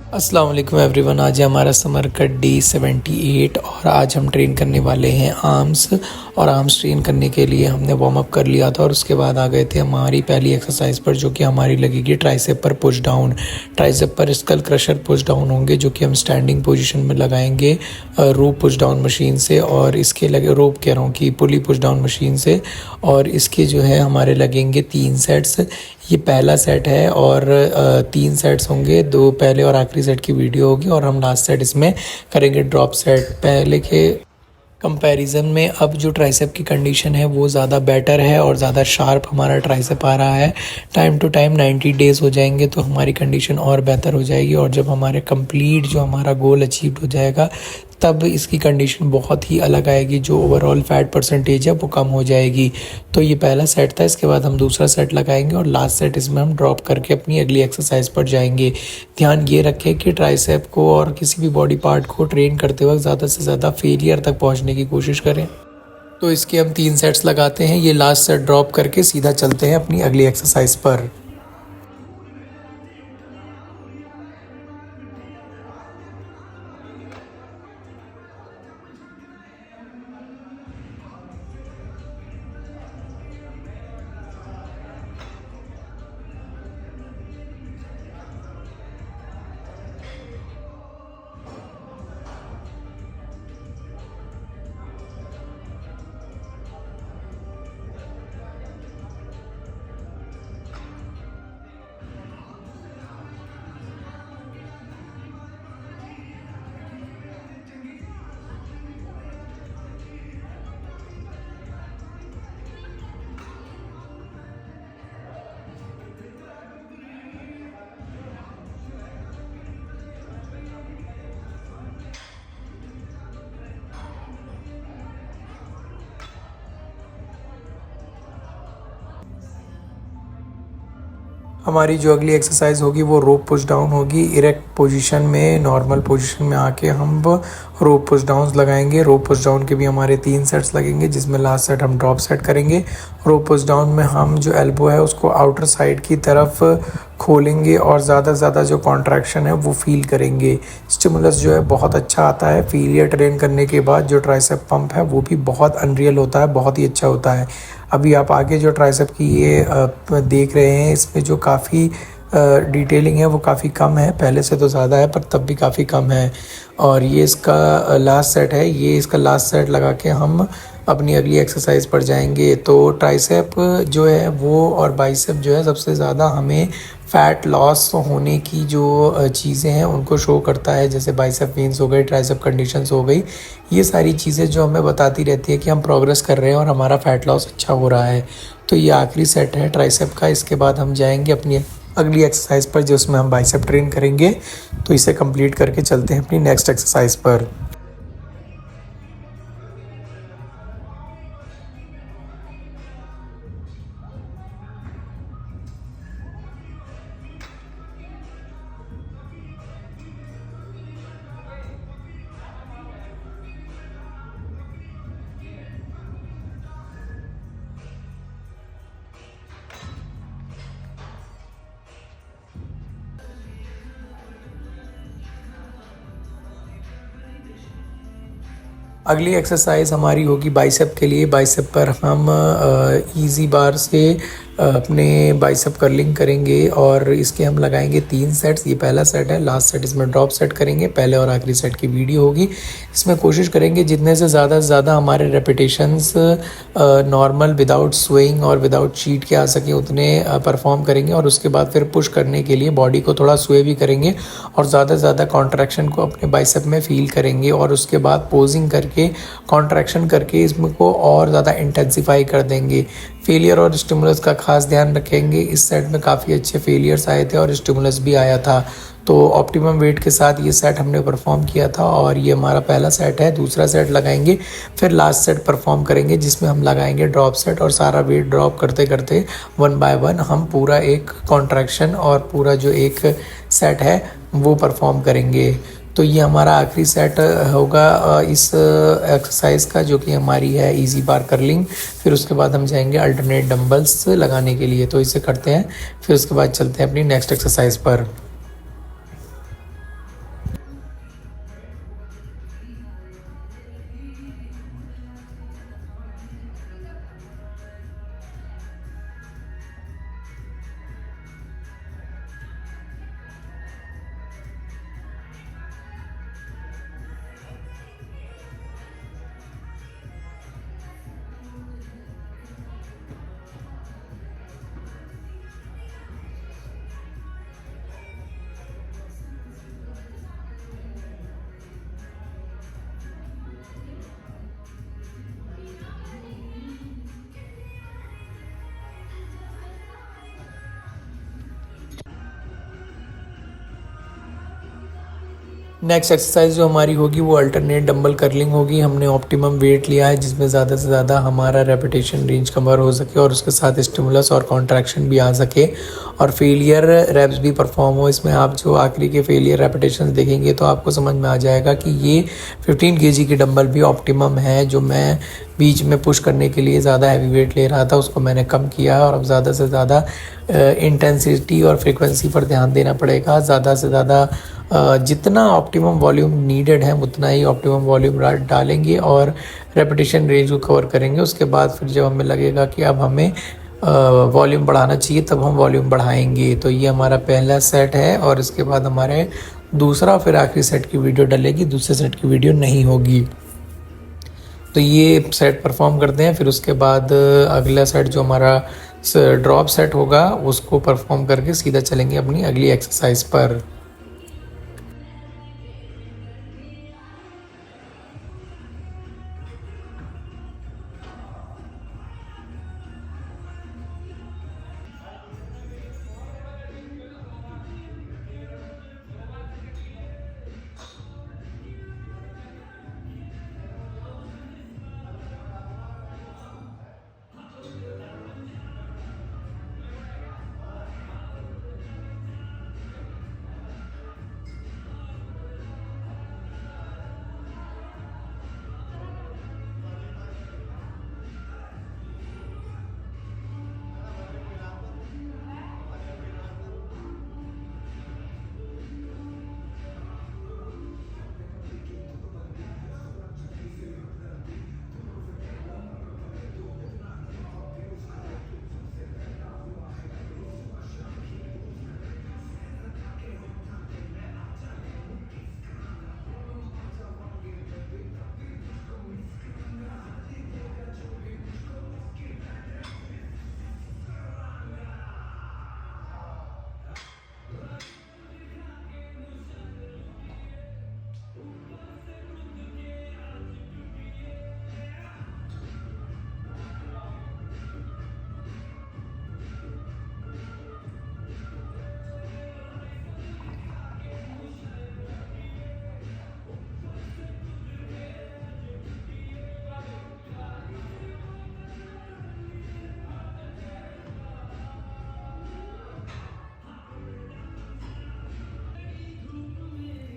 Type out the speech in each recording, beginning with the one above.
अस्सलाम वालेकुम एवरीवन। आज है हमारा समर का डे 78 और आज हम ट्रेन करने वाले हैं आर्म्स। और आर्म्स ट्रेन करने के लिए हमने वार्म अप कर लिया था और उसके बाद आ गए थे हमारी पहली एक्सरसाइज पर, जो कि हमारी लगेगी ट्राइसेप पर पुश डाउन। ट्राइसेप पर स्कल क्रशर पुश डाउन होंगे, जो कि हम स्टैंडिंग पोजीशन में लगाएंगे रोप पुश डाउन मशीन से, और इसके लगे रोप कह रहा हूँ कि पुली पुश डाउन मशीन से। और इसके जो है हमारे लगेंगे 3 सेट्स। ये पहला सेट है और 3 सेट्स होंगे, 2 पहले और आखिरी सेट की वीडियो होगी और हम लास्ट सेट इसमें करेंगे ड्रॉप सेट। पहले के कंपैरिजन में अब जो ट्राइसेप की कंडीशन है वो ज़्यादा बेटर है और ज़्यादा शार्प हमारा ट्राइसेप आ रहा है। टाइम टू टाइम 90 डेज़ हो जाएंगे तो हमारी कंडीशन और बेहतर हो जाएगी, और जब हमारे कंप्लीट जो हमारा गोल अचीव हो जाएगा तब इसकी कंडीशन बहुत ही अलग आएगी। जो ओवरऑल फैट परसेंटेज है वो कम हो जाएगी। तो ये पहला सेट था, इसके बाद हम दूसरा सेट लगाएंगे और लास्ट सेट इसमें हम ड्रॉप करके अपनी अगली एक्सरसाइज पर जाएंगे। ध्यान ये रखें कि ट्राइसेप को और किसी भी बॉडी पार्ट को ट्रेन करते वक्त ज़्यादा से ज़्यादा फेलियर तक पहुँचने की कोशिश करें। तो इसके हम 3 सेट्स लगाते हैं, ये लास्ट सेट ड्रॉप करके सीधा चलते हैं अपनी अगली एक्सरसाइज पर। हमारी जो अगली एक्सरसाइज होगी वो रोप पुश डाउन होगी। इरेक्ट पोजीशन में, नॉर्मल पोजीशन में आके हम रोप पुश डाउन्स लगाएंगे। रोप पुश डाउन के भी हमारे 3 सेट्स लगेंगे, जिसमें लास्ट सेट हम ड्रॉप सेट करेंगे। रोप पुश डाउन में हम जो एल्बो है उसको आउटर साइड की तरफ खोलेंगे और ज़्यादा से ज़्यादा जो कॉन्ट्रैक्शन है वो फील करेंगे। स्टिमुलस जो है बहुत अच्छा आता है। फेलियर ट्रेन करने के बाद जो ट्राइसेप पंप है वो भी बहुत अनरियल होता है, बहुत ही अच्छा होता है। अभी आप आगे जो ट्राइसेप की ये देख रहे हैं, इसमें जो काफ़ी डिटेलिंग है वो काफ़ी कम है, पहले से तो ज़्यादा है पर तब भी काफ़ी कम है। और ये इसका लास्ट सेट है, ये इसका लास्ट सेट लगा के हम अपनी अगली एक्सरसाइज पर जाएंगे। तो ट्राइसेप जो है वो और बाइसेप जो है सबसे ज़्यादा हमें फ़ैट लॉस होने की जो चीज़ें हैं उनको शो करता है, जैसे बाइसेप वेन्स हो गई, ट्राइसेप कंडीशंस हो गई। ये सारी चीज़ें जो हमें बताती रहती है कि हम प्रोग्रेस कर रहे हैं और हमारा फ़ैट लॉस अच्छा हो रहा है। तो ये आखिरी सेट है ट्राइसेप का, इसके बाद हम जाएंगे अपनी अगली एक्सरसाइज पर जिसमें हम बाइसेप ट्रेन करेंगे। तो इसे कंप्लीट करके चलते हैं अपनी नेक्स्ट एक्सरसाइज पर। अगली एक्सरसाइज हमारी होगी बाइसेप के लिए। बाइसेप पर हम इजी बार से अपने बाइसेप कर्लिंग करेंगे और इसके हम लगाएंगे 3 सेट्स। ये पहला सेट है, लास्ट सेट इसमें ड्रॉप सेट करेंगे। पहले और आखिरी सेट की वीडियो होगी। इसमें कोशिश करेंगे जितने से ज़्यादा हमारे रेपिटेशंस नॉर्मल विदाउट स्वेइंग और विदाउट चीट के आ सके उतने परफॉर्म करेंगे, और उसके बाद फिर पुश करने के लिए बॉडी को थोड़ा स्वे भी करेंगे और ज़्यादा से ज़्यादा कॉन्ट्रैक्शन को अपने बाइसेप में फील करेंगे, और उसके बाद पोजिंग करके कॉन्ट्रैक्शन करके इसको और ज़्यादा इंटेंसिफाई कर देंगे। फेलियर और स्टिमुलस का खास ध्यान रखेंगे। इस सेट में काफ़ी अच्छे फेलियर्स आए थे और स्टिमुलस भी आया था। तो ऑप्टिमम वेट के साथ ये सेट हमने परफॉर्म किया था और ये हमारा पहला सेट है। दूसरा सेट लगाएंगे, फिर लास्ट सेट परफॉर्म करेंगे जिसमें हम लगाएंगे ड्रॉप सेट, और सारा वेट ड्रॉप करते करते 1 बाय 1 हम पूरा एक कॉन्ट्रैक्शन और पूरा जो एक सेट है वो परफॉर्म करेंगे। तो ये हमारा आखिरी सेट होगा इस एक्सरसाइज का, जो कि हमारी है इजी बार कर्लिंग। फिर उसके बाद हम जाएंगे अल्टरनेट डंबल्स लगाने के लिए। तो इसे करते हैं, फिर उसके बाद चलते हैं अपनी नेक्स्ट एक्सरसाइज पर। नेक्स्ट एक्सरसाइज जो हमारी होगी वो अल्टरनेट डंबल कर्लिंग होगी। हमने ऑप्टिमम वेट लिया है जिसमें ज़्यादा से ज़्यादा हमारा रेपिटेशन रेंज कवर हो सके और उसके साथ स्टिमुलस और कॉन्ट्रैक्शन भी आ सके और फेलियर रेप्स भी परफॉर्म हो। इसमें आप जो आखिरी के फेलियर रेपिटेशन देखेंगे तो आपको समझ में आ जाएगा कि ये 15 केजी की डंबल भी ऑप्टिमम है। जो मैं बीच में पुश करने के लिए ज़्यादा हैवी वेट ले रहा था उसको मैंने कम किया और अब ज़्यादा से ज़्यादा इंटेंसिटी और फ्रीक्वेंसी पर ध्यान देना पड़ेगा। ज़्यादा से ज़्यादा जितना ऑप्टिमम वॉल्यूम नीडेड है उतना ही ऑप्टिमम वॉल्यूम डालेंगे और रेपिटेशन रेंज को कवर करेंगे। उसके बाद फिर जब हमें लगेगा कि अब हमें वॉल्यूम बढ़ाना चाहिए तब हम वॉल्यूम बढ़ाएंगे। तो ये हमारा पहला सेट है और इसके बाद हमारे दूसरा फिर आखिरी सेट की वीडियो डलेगी, दूसरे सेट की वीडियो नहीं होगी। तो ये सेट परफॉर्म करते हैं, फिर उसके बाद अगला सेट जो हमारा ड्रॉप सेट होगा उसको परफॉर्म करके सीधा चलेंगे अपनी अगली एक्सरसाइज पर।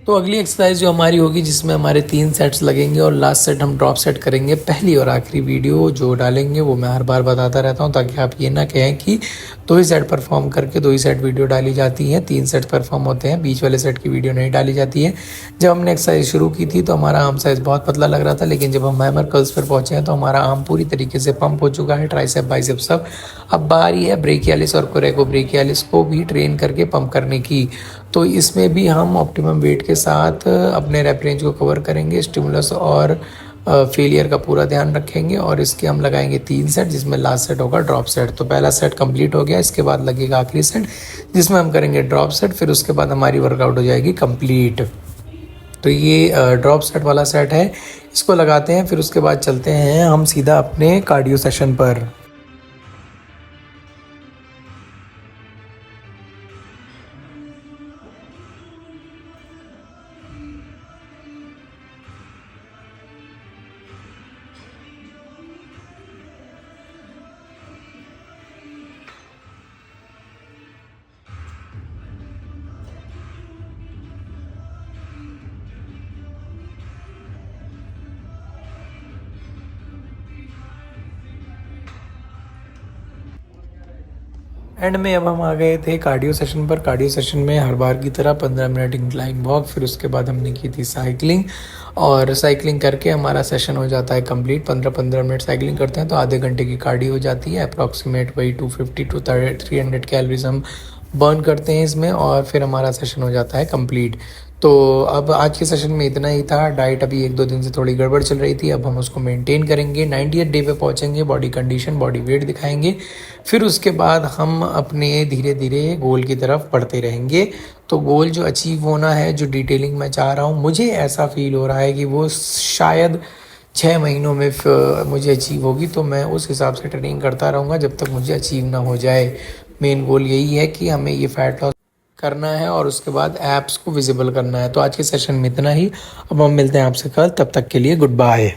तो अगली एक्सरसाइज जो हमारी होगी जिसमें हमारे 3 सेट्स लगेंगे और लास्ट सेट हम ड्रॉप सेट करेंगे। पहली और आखिरी वीडियो जो डालेंगे वो मैं हर बार बताता रहता हूँ ताकि आप ये ना कहें कि 2 ही सेट परफॉर्म करके 2 ही सेट वीडियो डाली जाती है। 3 सेट परफॉर्म होते हैं, बीच वाले सेट की वीडियो नहीं डाली जाती है। जब हमने एक्सरसाइज शुरू की थी तो हमारा आर्म साइज बहुत पतला लग रहा था, लेकिन जब हम हैमर कर्ल्स पर पहुंचे हैं तो हमारा आर्म पूरी तरीके से पंप हो चुका है, ट्राइसेप बाइसेप सब। अब बारी है ब्रेकियालिस और कोरेकोब्रेकियालिस को भी ट्रेन करके पंप करने की। तो इसमें भी हम ऑप्टिमम वेट के साथ अपने रेप रेंज को कवर करेंगे, स्टिमुलस और फेलियर का पूरा ध्यान रखेंगे और इसके हम लगाएंगे 3 सेट जिसमें लास्ट सेट होगा ड्रॉप सेट। तो पहला सेट कंप्लीट हो गया, इसके बाद लगेगा आखिरी सेट जिसमें हम करेंगे ड्रॉप सेट, फिर उसके बाद हमारी वर्कआउट हो जाएगी कंप्लीट। तो ये ड्रॉप सेट वाला सेट है, इसको लगाते हैं, फिर उसके बाद चलते हैं हम सीधा अपने कार्डियो सेशन पर। एंड में अब हम आ गए थे कार्डियो सेशन पर। कार्डियो सेशन में हर बार की तरह 15 मिनट इंक्लाइन वॉक, फिर उसके बाद हमने की थी साइकिलिंग और साइकिलिंग करके हमारा सेशन हो जाता है कंप्लीट। 15-15 मिनट साइकिलिंग करते हैं तो आधे घंटे की कार्डियो हो जाती है। अप्रॉक्सीमेट वही 250 टू 300 कैलोरीज हम बर्न करते हैं इसमें और फिर हमारा सेशन हो जाता है कंप्लीट। तो अब आज के सेशन में इतना ही था। डाइट अभी 1-2 दिन से थोड़ी गड़बड़ चल रही थी, अब हम उसको मेंटेन करेंगे। 90th डे पे पहुंचेंगे, बॉडी कंडीशन बॉडी वेट दिखाएंगे, फिर उसके बाद हम अपने धीरे धीरे गोल की तरफ बढ़ते रहेंगे। तो गोल जो अचीव होना है, जो डिटेलिंग मैं चाह रहा हूँ, मुझे ऐसा फील हो रहा है कि वो शायद 6 महीनों में मुझे अचीव होगी। तो मैं उस हिसाब से ट्रेनिंग करता रहूँगा जब तक मुझे अचीव ना हो जाए। मेन गोल यही है कि हमें ये फैट लॉस करना है और उसके बाद एप्स को विजिबल करना है। तो आज के सेशन में इतना ही। अब हम मिलते हैं आपसे कल, तब तक के लिए गुड बाय।